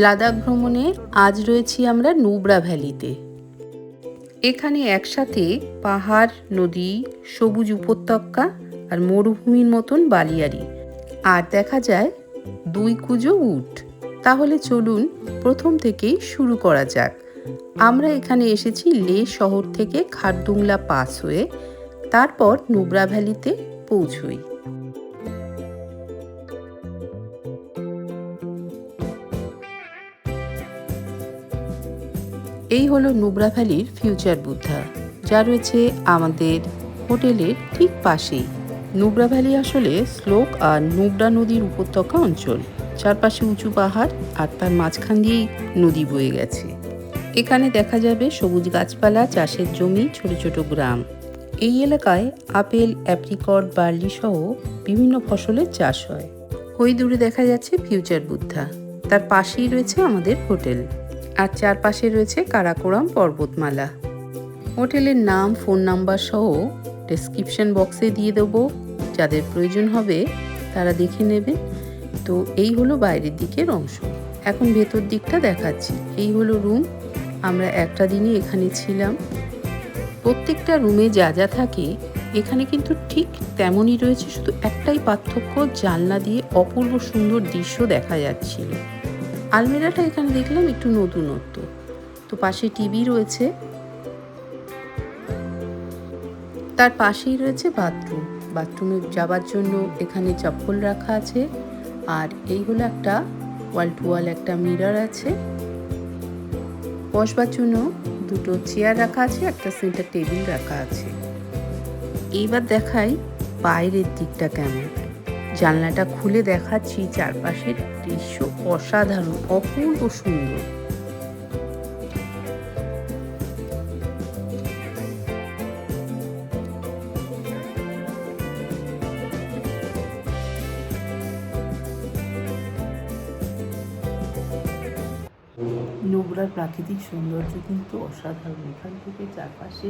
লাদাখ ভ্রমণে আজ রয়েছি আমরা নুব্রা ভ্যালিতে। এখানে একসাথে পাহাড়, নদী, সবুজ উপত্যকা আর মরুভূমির মতন বালিয়াড়ি, আর দেখা যায় 2 কুজো উট। তাহলে চলুন প্রথম থেকেই শুরু করা যাক। আমরা এখানে এসেছি লে শহর থেকে খারদুংলা পাস হয়ে, তারপর নুব্রা ভ্যালিতে পৌঁছই। এই হলো নুব্রা ভ্যালির ফিউচার বুদ্ধা, যা রয়েছে আমাদের হোটেলের ঠিক পাশেই। নুব্রা ভ্যালি আসলে শ্লোক আর নুব্রা নদীর উপত্যকা অঞ্চল। চারপাশে উঁচু পাহাড় আর তার মাঝখান দিয়েই নদী বয়ে গেছে। এখানে দেখা যাবে সবুজ গাছপালা, চাষের জমি, ছোট ছোট গ্রাম। এই এলাকায় আপেল, অ্যাপ্রিকট, বার্লি সহ বিভিন্ন ফসলের চাষ হয়। ওই দূরে দেখা যাচ্ছে ফিউচার বুদ্ধা, তার পাশেই রয়েছে আমাদের হোটেল, আর চারপাশে রয়েছে কারাকোরাম পর্বতমালা। হোটেলের নাম, ফোন নাম্বার সহ ডেসক্রিপশন বক্সে দিয়ে দেবো, যাদের প্রয়োজন হবে তারা দেখে নেবে। তো এই হলো বাইরের দিকের অংশ। এখন ভেতর দিকটা দেখাচ্ছি। এই হলো রুম। আমরা একটা দিনই এখানে ছিলাম। প্রত্যেকটা রুমে যা যা থাকে এখানে কিন্তু ঠিক তেমনই রয়েছে, শুধু একটাই পার্থক্য, জানলা দিয়ে অপূর্ব সুন্দর দৃশ্য দেখা যাচ্ছিল। আলমিরাটা এখানে দেখলাম একটু নতুনত্ব। তো পাশে টিভি রয়েছে, তার পাশেই রয়েছে বাথরুম। বাথরুমে যাবার জন্য এখানে চপ্পল রাখা আছে, আর এই হলো একটা ওয়াল টু ওয়াল একটা মিরর আছে। বসবার জন্য 2টো চেয়ার রাখা আছে, একটা সেন্টার টেবিল রাখা আছে। এইবার দেখাই বাইরের দিকটা কেমন। জানলাটা খুলে দেখাচ্ছি, চারপাশের দৃশ্য অসাধারণ, অপূর্ব সুন্দর। নুব্রার প্রাকৃতিক সৌন্দর্য কিন্তু অসাধারণ। এখান থেকে চারপাশে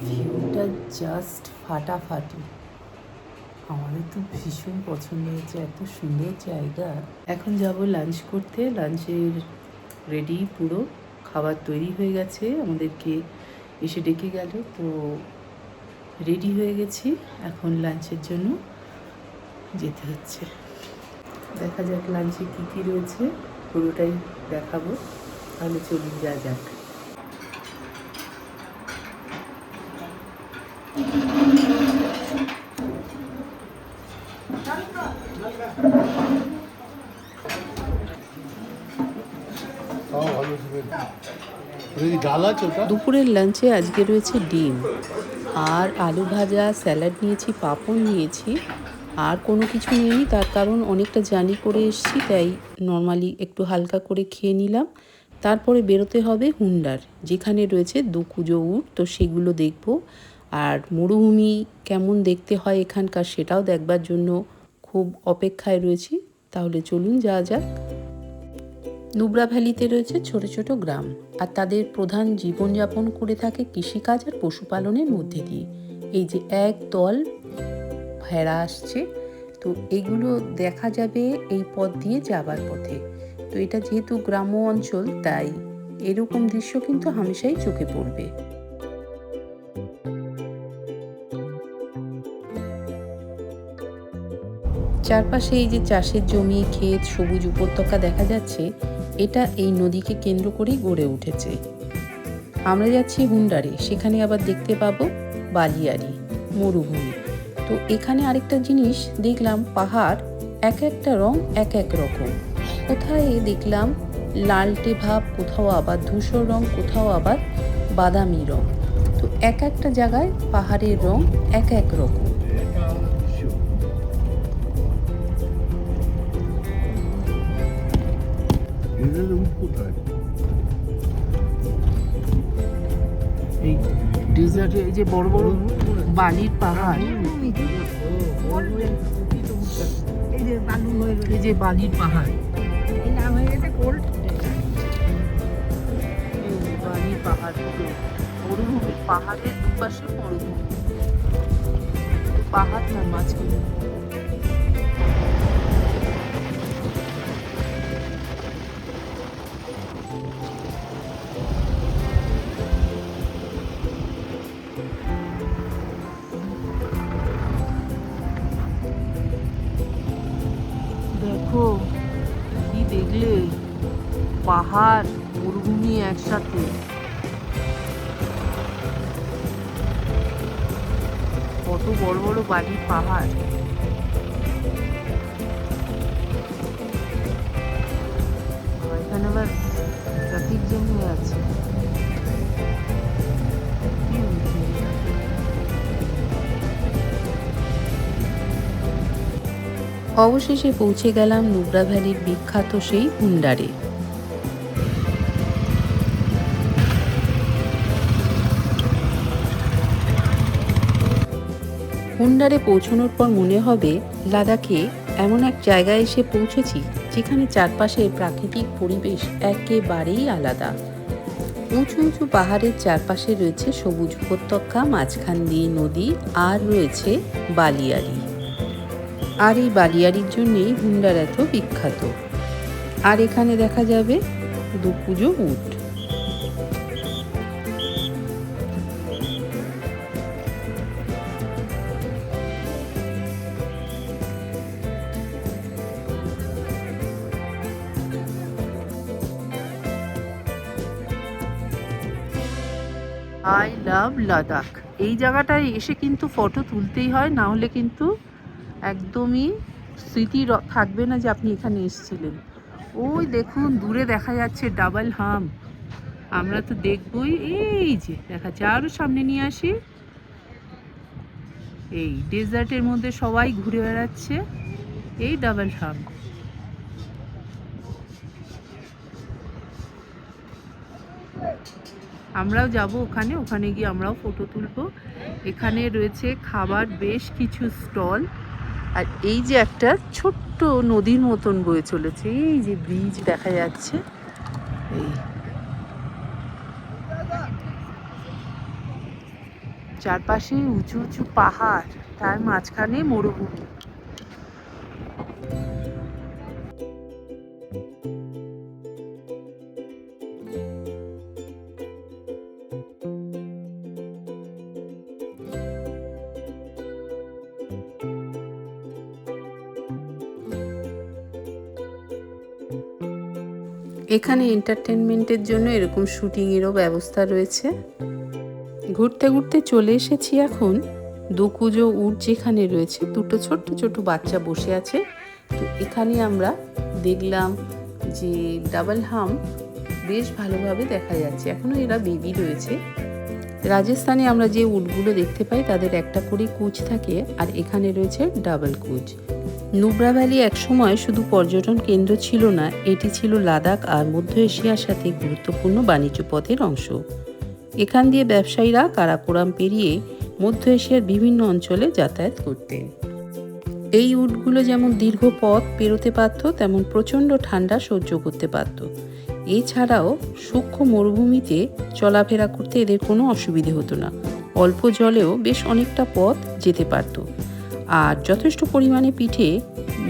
ভিউটা জাস্ট ফাটাফাটি। আমাদের তো ভীষণ পছন্দ হয়েছে, এত সুন্দর জায়গা। এখন যাব লাঞ্চ করতে। লাঞ্চের রেডি, পুরো খাবার তৈরি হয়ে গেছে, আমাদেরকে এসে ডেকে গেল, তো রেডি হয়ে গেছি। এখন লাঞ্চের জন্য যেতে হচ্ছে। দেখা যাক লাঞ্চে কী কী রয়েছে, পুরোটাই দেখাবো। তাহলে চলুন যা যাক। দুপুরের লাঞ্চে আজকে রয়েছে ডিম আর আলু ভাজা, স্যালাড নিয়েছি, পাঁপড় নিয়েছি, আর কোনো কিছু নিইনি। তার কারণ অনেকটা জার্নি করে এসেছি, তাই নর্মালি একটু হালকা করে খেয়ে নিলাম। তারপরে বেরোতে হবে হুন্ডার, যেখানে রয়েছে 2 কুজো উট, তো সেগুলো দেখব। আর মরুভূমি কেমন দেখতে হয় এখানকার, সেটাও দেখবার জন্য খুব অপেক্ষায় রয়েছি। তাহলে চলুন যা যাক। নুব্রা ভ্যালিতে রয়েছে ছোট ছোট গ্রাম, আর তাদের প্রধান জীবনযাপন করে থাকে কৃষিকাজ আর পশুপালনের মধ্যে দিয়ে। এই যে এক দল ভেড়া আসছে, তো এগুলো দেখা যাবে এই পথ দিয়ে যাবার পথে। তো এটা যেহেতু গ্রাম্য অঞ্চল, তাই এরকম দৃশ্য কিন্তু হামেশাই চোখে পড়বে। চারপাশে এই যে চাষের জমি, ক্ষেত, সবুজ উপত্যকা দেখা যাচ্ছে, এটা এই নদীকে কেন্দ্র করেই গড়ে উঠেছে। আমরা যাচ্ছি হুন্ডারে, সেখানে আবার দেখতে পাবো বালিয়াড়ি, মরুভূমি। তো এখানে আরেকটা জিনিস দেখলাম, পাহাড় এক একটা রং এক এক রকম। কোথায় দেখলাম লালটে ভাব, কোথাও আবার ধূসর রং, কোথাও আবার বাদামি রং। তো এক একটা জায়গায় পাহাড়ের রং এক এক রকম। এই ডেজার্টে এই যে বড় বড় বালির পাহাড়, এই যে বালির পাহাড়, বালির পাহাড়, মরুভূমি, পাহাড়ের দুপাশে মরুভূমি, পাহাড় না মাঝখানে। দেখলে পাহাড় মরুভূমি একসাথে। কত বড় বড় বাড়ির পাহাড়। এখানে আবার ট্রাফিক জ্যাম হয়ে আছে। অবশেষে পৌঁছে গেলাম নুব্রা ভ্যালির বিখ্যাত সেই হুন্ডারে। হুন্ডারে পৌঁছানোর পর মনে হবে লাদাখে এমন এক জায়গায় এসে পৌঁছেছি যেখানে চারপাশের প্রাকৃতিক পরিবেশ একেবারেই আলাদা। উঁচু উঁচু পাহাড়ের চারপাশে রয়েছে সবুজ উপত্যকা, মাঝখান দিয়ে নদী, আর রয়েছে বালিয়াড়ি। আর এই বালিয়াড়ির জন্যেই হুন্ডার এত বিখ্যাত। আর এখানে দেখা যাবে দুকুজো উট। I love Ladakh. এই জায়গাটায় এসে কিন্তু ফটো তুলতেই হয়, না হলে কিন্তু একদমই স্মৃতি থাকবে না যে আপনি এখানে এসেছিলেন। ওই দেখুন দূরে দেখা যাচ্ছে ডাবল হাম্প। আমরা তো দেখবই, এই যে দেখা যাচ্ছে। আরও সামনে নিয়ে আসি। এই ডেজার্টের মধ্যে সবাই ঘুরে বেড়াচ্ছে, এই ডাবল হাম্প। আমরাও যাব ওখানে, ওখানে গিয়ে আমরাও ফটো তুলব। এখানে রয়েছে খাবার বেশ কিছু স্টল। আর এই যে একটা ছোট্ট নদীর মতন বয়ে চলেছে, এই যে ব্রিজ দেখা যাচ্ছে। এই চারপাশে উঁচু উঁচু পাহাড়, তার মাঝখানে মরুভূমি। এখানে এন্টারটেনমেন্টের জন্য এরকম শুটিংয়েরও ব্যবস্থা রয়েছে। ঘুরতে ঘুরতে চলে এসেছি এখন দুকুজো উট যেখানে রয়েছে। দুটো ছোট্ট ছোট্ট বাচ্চা বসে আছে। তো এখানে আমরা দেখলাম যে ডাবল হাম্প বেশ ভালোভাবে দেখা যাচ্ছে, এখনও এরা বেবি রয়েছে। রাজস্থানে আমরা যে উটগুলো দেখতে পাই তাদের একটা করে কুচ থাকে, আর এখানে রয়েছে ডাবল কুচ। নুব্রা ভ্যালি একসময় শুধু পর্যটন কেন্দ্র ছিল না, এটি ছিল লাদাখ আর মধ্য এশিয়ার সাথে গুরুত্বপূর্ণ বাণিজ্য পথের অংশ। এখান দিয়ে ব্যবসায়ীরা কারাকোরাম পেরিয়ে মধ্য এশিয়ার বিভিন্ন অঞ্চলে যাতায়াত করতেন। এই উটগুলো যেমন দীর্ঘ পথ পেরোতে পারত, তেমন প্রচণ্ড ঠান্ডা সহ্য করতে পারত। এছাড়াও সূক্ষ্ম মরুভূমিতে চলাফেরা করতে এদের কোনো অসুবিধে হতো না। অল্প জলেও বেশ অনেকটা পথ যেতে পারত। আর যথেষ্ট পরিমাণে পিঠে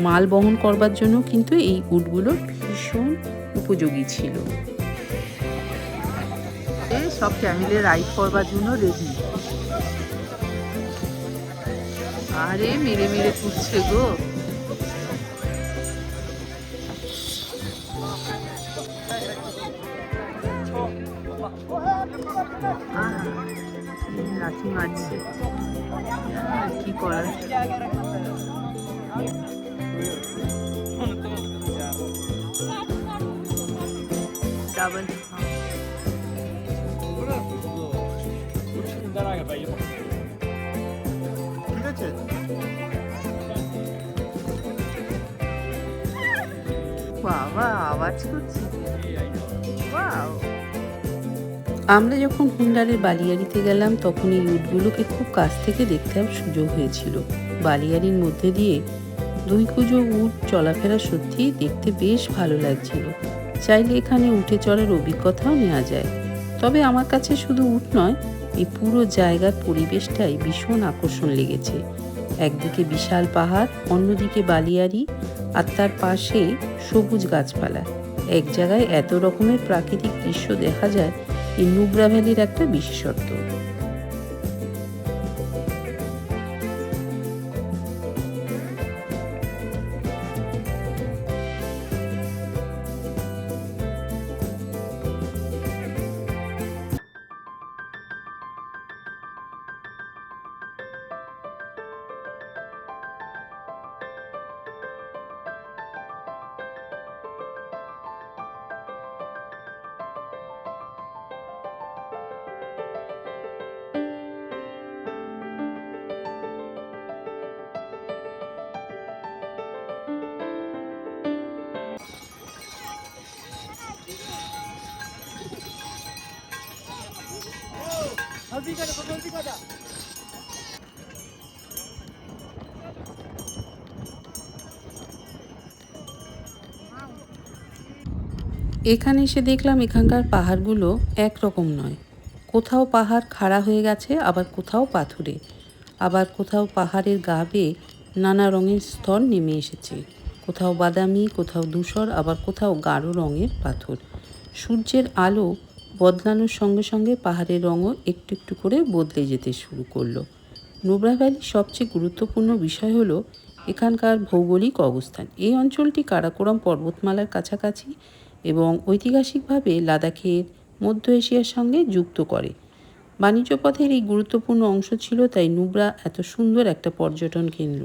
মাল বহন করবার জন্য কিন্তু এই উটগুলো ভীষণ উপযোগী ছিল। সব ক্যামেলে রাইড করবার জন্য রেডি। আরে মেরে মেরে তুলছে গো। লাঠি মারছে, কি করার। ডাবল ঠিক আছে। বাবা আওয়াজ করছি। আমরা যখন হুন্ডারের বালিয়াড়িতে গেলাম তখন এই উটগুলোকে খুব কাছ থেকে দেখতে সুযোগ হয়েছিল। বালিয়াড়ির মধ্যে দিয়ে দুই কুজো উট চলাফেরা সত্যিই দেখতে বেশ ভালো লাগছিল। চাইলে এখানে উঠে চড়ার অভিজ্ঞতাও নেওয়া যায়। তবে আমার কাছে শুধু উট নয়, এই পুরো জায়গার পরিবেশটাই ভীষণ আকর্ষণ লেগেছে। একদিকে বিশাল পাহাড়, অন্যদিকে বালিয়াড়ি, আর তার পাশে সবুজ গাছপালা। এক জায়গায় এত রকমের প্রাকৃতিক দৃশ্য দেখা যায়, এই নুব্রা ভ্যালির একটা বিশেষত্ব। এখানে এসে দেখলাম এখানকার পাহাড়গুলো একরকম নয়। কোথাও পাহাড় খাড়া হয়ে গেছে, আবার কোথাও পাথুরে, আবার কোথাও পাহাড়ের গা বেয়ে নানা রঙের স্তর নেমে এসেছে। কোথাও বাদামি, কোথাও ধূসর, আবার কোথাও গাঢ় রঙের পাথর। সূর্যের আলো বদলানোর সঙ্গে সঙ্গে পাহাড়ের রঙও একটু একটু করে বদলে যেতে শুরু করলো। নুব্রা ভ্যালির সবচেয়ে গুরুত্বপূর্ণ বিষয় হলো এখানকার ভৌগোলিক অবস্থান। এই অঞ্চলটি কারাকোরাম পর্বতমালার কাছাকাছি এবং ঐতিহাসিকভাবে লাদাখের মধ্য এশিয়ার সঙ্গে যুক্ত করে। বাণিজ্য পথের এই গুরুত্বপূর্ণ অংশ ছিল, তাই নুব্রা এত সুন্দর একটা পর্যটন কেন্দ্র।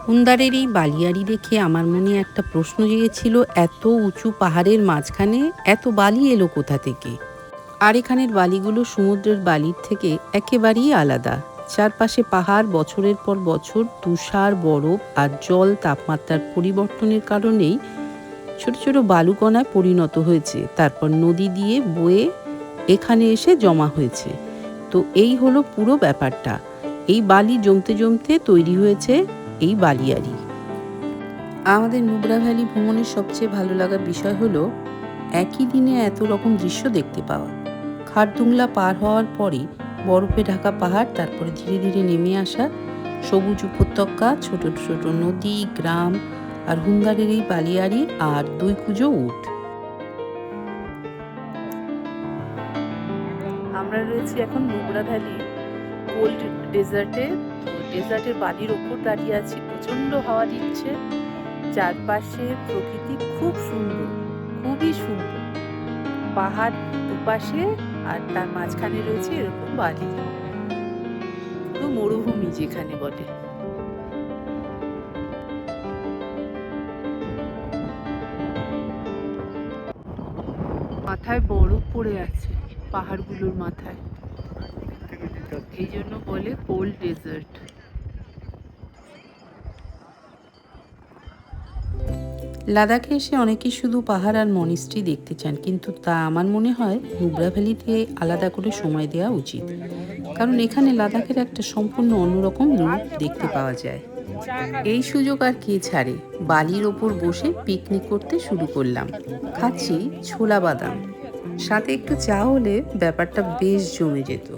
হুন্দারের এই বালিয়াড়ি দেখে আমার মনে একটা প্রশ্ন জেগেছিল, এত উঁচু পাহাড়ের মাঝখানে এত বালি এলো কোথা থেকে? আর এখানের বালিগুলো সমুদ্রের বালির থেকে একেবারেই আলাদা। চারপাশে পাহাড়, বছরের পর বছর তুষার, বরফ আর জল তাপমাত্রার পরিবর্তনের কারণেই ছোট ছোট বালুকণায় পরিণত হয়েছে, তারপর নদী দিয়ে বয়ে এখানে এসে জমা হয়েছে। তো এই হলো পুরো ব্যাপারটা। এই বালি জমতে জমতে তৈরি হয়েছে এই বালিয়াড়ি। আমাদের নুব্রা ভ্যালি ভ্রমণের সবচেয়ে ভালো লাগার বিষয় হলো একই দিনে এত রকম দৃশ্য দেখতে পাওয়া। খারদুংলা পার হওয়ার পরই বরফে ঢাকা পাহাড়, তারপরে ধীরে ধীরে নেমে আসা সবুজ উপত্যকা, ছোট ছোট নদী, গ্রাম, আর হুন্দারের এই বালিয়াড়ি আর 2 কুজো উট। আমরা রয়েছি এখন নুব্রা ভ্যালি কোল্ড ডেজার্টে। ডেজার্টের বালির ওপর দাঁড়িয়ে আছি, প্রচণ্ড হাওয়া দিচ্ছে, চারপাশে প্রকৃতি খুব সুন্দর, খুবই সুন্দর। পাহাড় দুপাশে আর তার মাঝখানে রয়েছে এরকম বালি, পুরো মরুভূমি যেখানে বলে। মাথায় বরফ পড়ে আছে পাহাড়গুলোর মাথায়, এই জন্য বলে কোল্ড ডেজার্ট। লাদাখে এসে অনেকেই শুধু পাহাড় আর মনিস্ট্রি দেখতে চান, কিন্তু তা আমার মনে হয় নুব্রা ভ্যালিতে আলাদা করে সময় দেওয়া উচিত, কারণ এখানে লাদাখের একটা সম্পূর্ণ অন্যরকম রূপ দেখতে পাওয়া যায়। এই সুযোগ আর কে ছাড়ে? বালির ওপর বসে পিকনিক করতে শুরু করলাম। খাচ্ছি ছোলা বাদাম, সাথে একটু চা হলে ব্যাপারটা বেশ জমে যেত।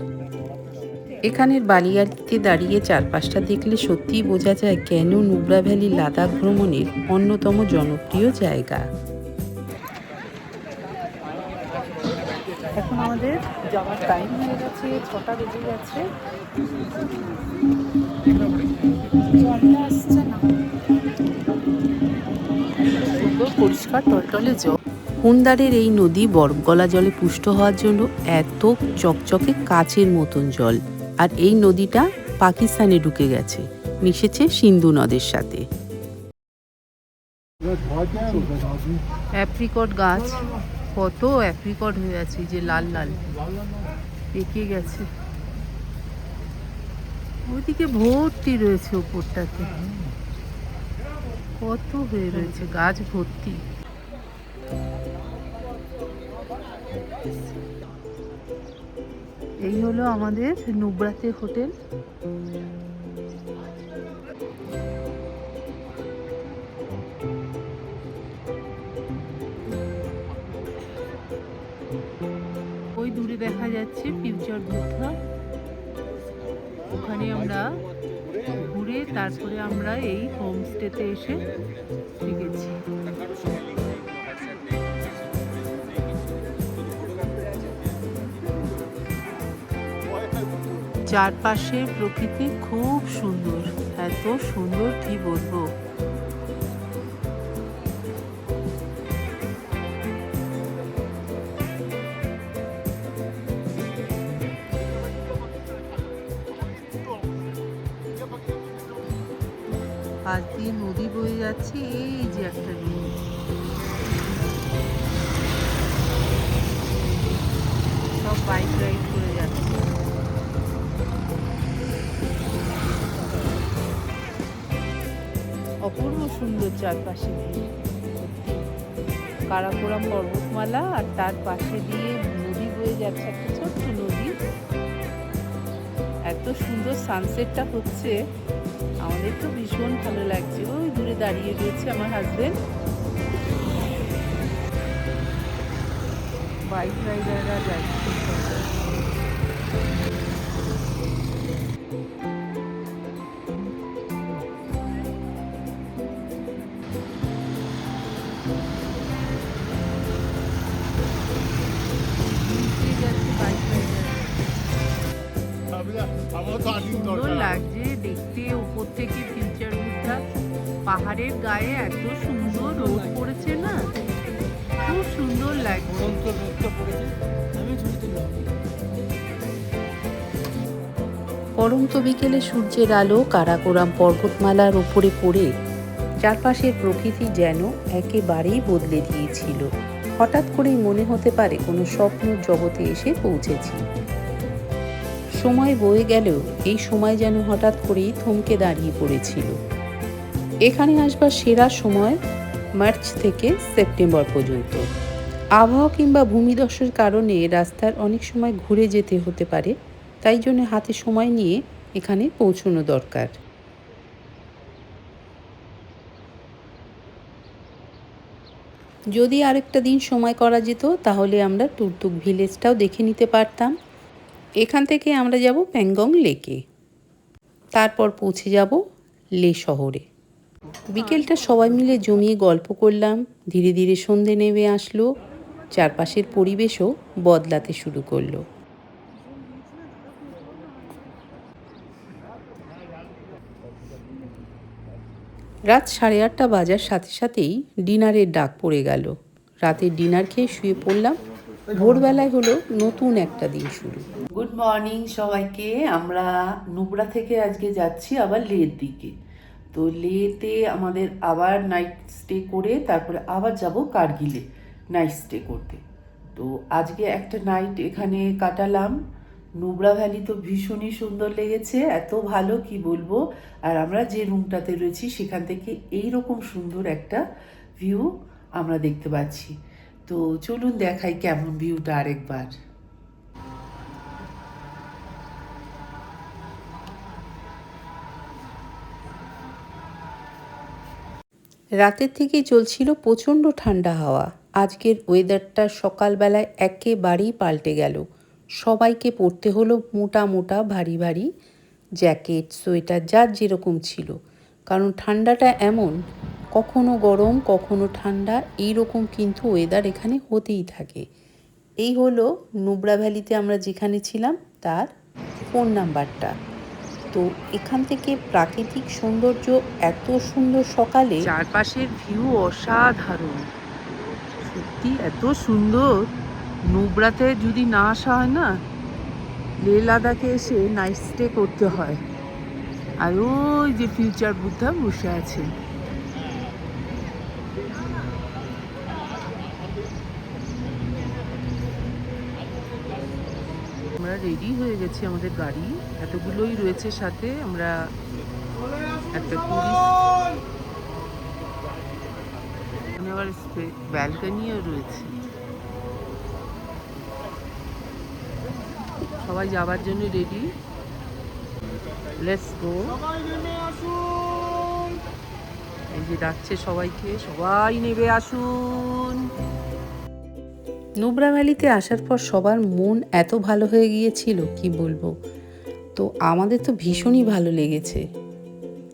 এখানের বালিয়াড়িতে দাঁড়িয়ে চারপাশটা দেখলে সত্যিই বোঝা যায় কেন নুব্রা ভ্যালি লাদাখ ভ্রমণের অন্যতম জনপ্রিয় জায়গা। এখন আমাদের যাওয়ার টাইম হয়ে গেছে, 6টা বেজে গেছে। সুন্দর পরিষ্কার টলটলে জল। হুন্দারের এই নদী বরফ গলা জলে পুষ্ট হওয়ার জন্য এত চকচকে কাচের মতন জল। আর এই নদীটা পাকিস্তানে ঢুকে গেছে, মিশেছে সিন্ধু নদের সাথে। অ্যাপ্রিকট গাছ, কত অ্যাপ্রিকট হয়ে আছে, যে লাল লাল পেকে গেছে। ওইদিকে ভর্তি রয়েছে, ওপরটাতে কত হয়ে রয়েছে, গাছ ভর্তি। এই হলো আমাদের নুব্রাতে হোটেল। ওই দূরে দেখা যাচ্ছে ফিউচার বুদ্ধা, ওখানে আমরা ঘুরে তারপরে আমরা এই হোমস্টেতে এসে থেকেছি। চারপাশের প্রকৃতি খুব সুন্দর, এত সুন্দর কি বলবো। পাশ দিয়ে নদী বয়ে যাচ্ছে, এই যে একটা নদী, সব বাইক রাইড করে যাচ্ছে। অপূর্ব সুন্দর চারপাশে দিয়ে কারাকোরাম পর্বতমালা, আর তার পাশে দিয়ে নদী বয়ে যাচ্ছে, একটা ছোট্ট নদী। এত সুন্দর সানসেটটা হচ্ছে, আমাদের তো ভীষণ ভালো লাগছে। ওই দূরে দাঁড়িয়ে রয়েছে আমার হাজবেন্ড। বাইক রাইডাররা যাচ্ছে। সুন্দর লাগছে দেখতে উপর থেকে ফিউচার বুদ্ধা। পাহাড়ের গায়ে এত সুন্দর রোদ পড়েছে না, খুব সুন্দর লাগছে। পড়ন্ত বিকেলে সূর্যের আলো কারাকোরাম পর্বতমালার উপরে পড়ে চারপাশের প্রকৃতি যেন একেবারেই বদলে দিয়েছিল। হঠাৎ করেই মনে হতে পারে কোনো স্বপ্ন জগতে এসে পৌঁছেছি। সময় বয়ে গেলেও এই সময় যেন হঠাৎ করেই থমকে দাঁড়িয়ে পড়েছিল। এখানে আসবার সেরা সময় মার্চ থেকে সেপ্টেম্বর পর্যন্ত। আবহাওয়া কিংবা ভূমিধসের কারণে রাস্তার অনেক সময় ঘুরে যেতে হতে পারে, তাই জন্য হাতে সময় নিয়ে এখানে পৌঁছানো দরকার। যদি আরেকটা দিন সময় করা যেত তাহলে আমরা টুকটুক ভিলেজটাও দেখে নিতে পারতাম। এখান থেকে আমরা যাব প্যাংগং লেকে, তারপর পৌঁছে যাব লে শহরে। বিকেলটা সবাই মিলে জমিয়ে গল্প করলাম। ধীরে ধীরে সন্ধে নেমে আসলো, চারপাশের পরিবেশও বদলাতে শুরু করলো। রাত 8:30 বাজার সাথে সাথেই ডিনারের ডাক পড়ে গেল। রাতের ডিনার খেয়ে শুয়ে পড়লাম। ভোরবেলায় হলো নতুন একটা দিন শুরু। গুড মর্নিং সবাইকে। আমরা নুব্রা থেকে আজকে যাচ্ছি আবার লের দিকে। তো লেতে আমাদের আবার নাইট স্টে করে তারপরে আবার যাব কার্গিলে নাইট স্টে করতে। তো আজকে একটা নাইট এখানে কাটালাম। নুব্রা ভ্যালি তো ভীষণই সুন্দর লেগেছে, এত ভালো কি বলবো। আর আমরা যে রুমটাতে রয়েছি সেখান থেকে এইরকম সুন্দর একটা ভিউ আমরা দেখতে পাচ্ছি। তো চলুন দেখাই কেমন ভিউটা আরেকবার। রাতের থেকেই চলছিল প্রচণ্ড ঠান্ডা হাওয়া। আজকের ওয়েদারটা সকালবেলায় একেবারেই পাল্টে গেল। সবাইকে পরতে হলো মোটা মোটা ভারী ভারী জ্যাকেট, সোয়েটার, যার যেরকম ছিল। কারণ ঠান্ডাটা এমন, কখনো গরম কখনো ঠান্ডা, এইরকম কিন্তু ওয়েদার এখানে হতেই থাকে। এই হলো নুব্রা ভ্যালিতে আমরা যেখানে ছিলাম তার ফোন নাম্বারটা। তো এখান থেকে প্রাকৃতিক সৌন্দর্য এত সুন্দর, সকালে চারপাশের ভিউ অসাধারণ, সত্যি এত সুন্দর। নুব্রাতে যদি না আসা হয় না, লে লাদাখে এসে নাইট স্টে করতে হয়। আর ওই যে ফিউচার বুদ্ধা বসে আছে। আমরা রেডি হয়ে গেছি, আমাদের গাড়ি এতগুলোই রয়েছে সাথে। আমরা একটা টুরিস্ট, আবার ব্যালকনিও রয়েছে। সবাই যাওয়ার জন্য রেডি। Let's go. এই যে ডাকছে সবাইকে, সবাই নেমে আসুন। নুব্রা ভ্যালিতে আসার পর সবার মন এত ভালো হয়ে গিয়েছিল কি বলবো। তো আমাদের তো ভীষণই ভালো লেগেছে।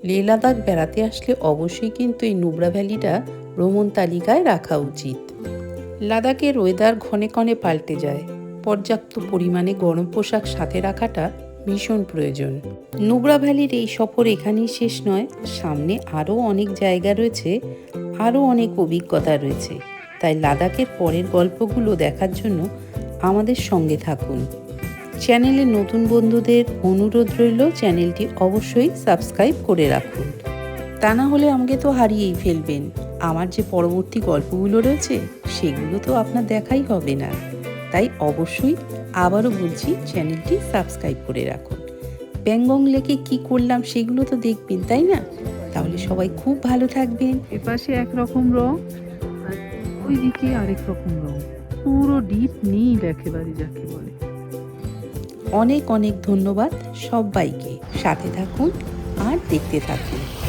লে লাদাখ বেড়াতে আসলে অবশ্যই কিন্তু এই নুব্রা ভ্যালিটা ভ্রমণ তালিকায় রাখা উচিত। লাদাখের ওয়েদার ক্ষণে ক্ষণে পাল্টে যায়, পর্যাপ্ত পরিমাণে গরম পোশাক সাথে রাখাটা ভীষণ প্রয়োজন। নুব্রা ভ্যালির এই সফর এখানেই শেষ নয়, সামনে আরও অনেক জায়গা রয়েছে, আরও অনেক অভিজ্ঞতা রয়েছে। তাই লাদাখের পরের গল্পগুলো দেখার জন্য আমাদের সঙ্গে থাকুন। চ্যানেলের নতুন বন্ধুদের অনুরোধ রইল চ্যানেলটি অবশ্যই সাবস্ক্রাইব করে রাখুন, তা না হলে আমাকে তো হারিয়েই ফেলবেন। আমার যে পরবর্তী গল্পগুলো রয়েছে সেগুলো তো আপনার দেখাই হবে না। তাই অবশ্যই আবারও বলছি, চ্যানেলটি সাবস্ক্রাইব করে রাখুন। প্যাংগং লেকে কি করলাম সেগুলো তো দেখবেন, তাই না? তাহলে সবাই খুব ভালো থাকবেন। এপাশে একরকম রং আর ওইদিকে আরেক রকম রং, পুরো ডিপ নীল একেবারে যাকে বলে। অনেক অনেক ধন্যবাদ সবাইকে। সাথে থাকুন আর দেখতে থাকুন।